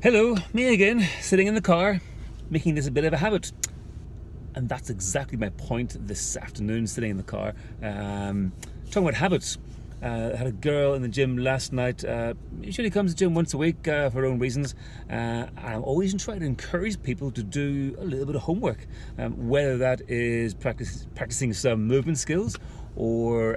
Hello, me again, sitting in the car, making this a bit of a habit. And that's exactly my point this afternoon, sitting in the car, talking about habits. I had a girl in the gym last night. She usually comes to the gym once a week for her own reasons. And I'm always trying to encourage people to do a little bit of homework, whether that is practicing some movement skills or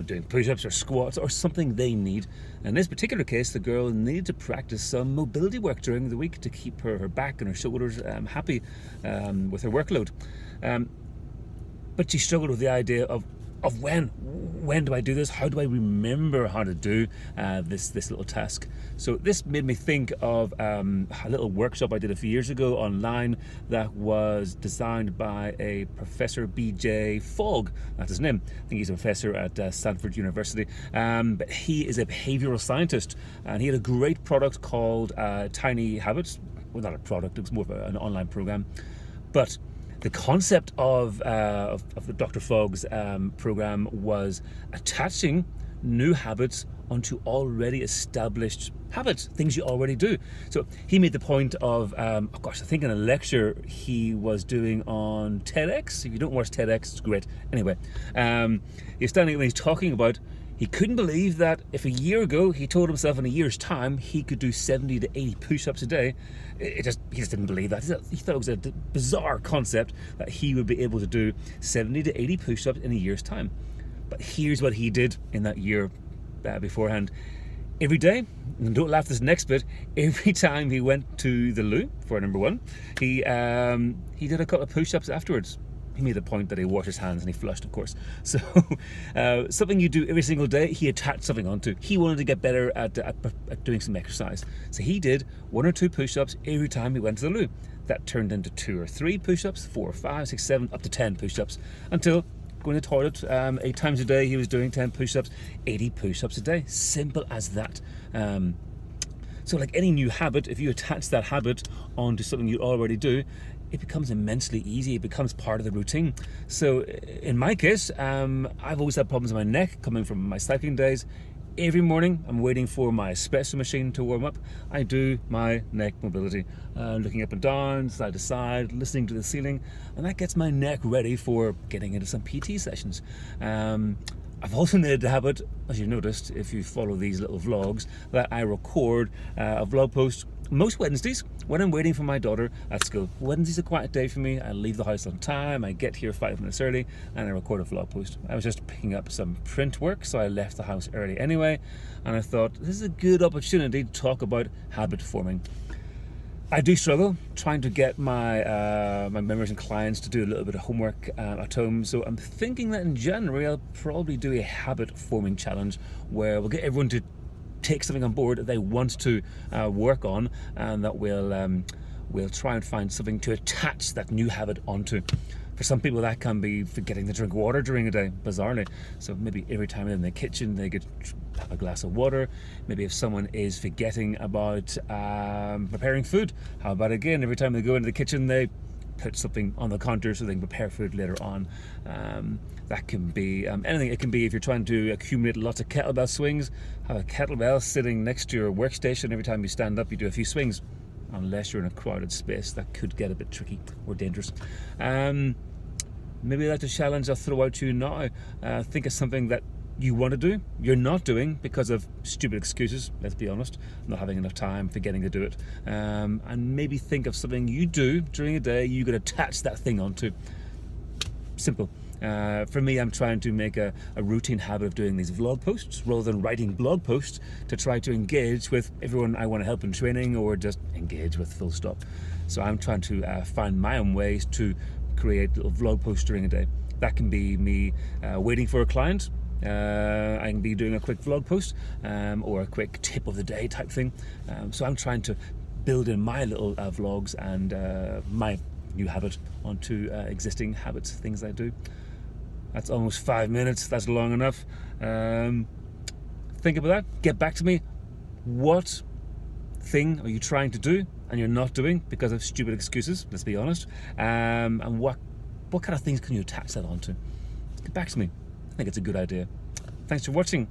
doing push-ups or squats or something they need. In this particular case, the girl needed to practice some mobility work during the week to keep her back and her shoulders happy with her workload. But she struggled with the idea of when do I do this? How do I remember how to do this little task? So this made me think of a little workshop I did a few years ago online that was designed by a Professor B.J. Fogg. That's his name. I think he's a professor at Stanford University. But he is a behavioral scientist, and he had a great product called Tiny Habits. Well, not a product, it was more of an online program. But the concept of the Dr. Fogg's program was attaching new habits onto already established habits, things you already do. So he made the point of, I think in a lecture he was doing on TEDx. If you don't watch TEDx, it's great. Anyway, he's standing and he's talking about he couldn't believe that if a year ago he told himself in a year's time he could do 70 to 80 push-ups a day. He just didn't believe that. He thought it was a bizarre concept that he would be able to do 70 to 80 push-ups in a year's time. But here's what he did in that year beforehand. Every day, and don't laugh at this next bit, every time he went to the loo for number one, he did a couple of push-ups afterwards. He made the point that he washed his hands and he flushed, of course. So something you do every single day, he attached something onto. He wanted to get better at doing some exercise. So he did 1 or 2 push-ups every time he went to the loo. That turned into 2 or 3 push-ups, 4 or 5, 6, 7, up to 10 push-ups, until going to the toilet 8 times a day, he was doing 10 push-ups, 80 push-ups a day. Simple as that. So like any new habit, if you attach that habit onto something you already do, it becomes immensely easy. It becomes part of the routine. So in my case, I've always had problems in my neck coming from my cycling days. Every morning, I'm waiting for my espresso machine to warm up. I do my neck mobility, looking up and down, side to side, listening to the ceiling, and that gets my neck ready for getting into some PT sessions. I've also made the habit, as you noticed, if you follow these little vlogs, that I record a vlog post most Wednesdays when I'm waiting for my daughter at school. Wednesday's a quiet day for me. I leave the house on time, I get here 5 minutes early, and I record a vlog post. I was just picking up some print work, so I left the house early anyway, and I thought this is a good opportunity to talk about habit forming. I do struggle trying to get my members and clients to do a little bit of homework at home, so I'm thinking that in January I'll probably do a habit forming challenge where we'll get everyone to take something on board that they want to work on, and that we'll try and find something to attach that new habit onto. For some people that can be forgetting to drink water during a day, bizarrely. So maybe every time they're in the kitchen they could have a glass of water. Maybe if someone is forgetting about preparing food, how about again, every time they go into the kitchen they put something on the counter so they can prepare food later on. That can be anything. It can be if you're trying to accumulate lots of kettlebell swings, have a kettlebell sitting next to your workstation. Every time you stand up you do a few swings, unless you're in a crowded space. That could get a bit tricky or dangerous. Maybe that's a challenge I'll throw out to you now. Think of something that you want to do, you're not doing because of stupid excuses, let's be honest, not having enough time, forgetting to do it. And maybe think of something you do during a day you could attach that thing onto. Simple. For me, I'm trying to make a routine habit of doing these vlog posts rather than writing blog posts, to try to engage with everyone I want to help in training, or just engage with, full stop. So I'm trying to find my own ways to create little vlog posts during a day. That can be me waiting for a client. I can be doing a quick vlog post or a quick tip of the day type thing. So I'm trying to build in my little vlogs and my new habit onto existing habits, things I do. That's almost 5 minutes. That's long enough. Think about that. Get back to me. What thing are you trying to do and you're not doing because of stupid excuses? Let's be honest. And what kind of things can you attach that onto? Get back to me. I think it's a good idea. Thanks for watching.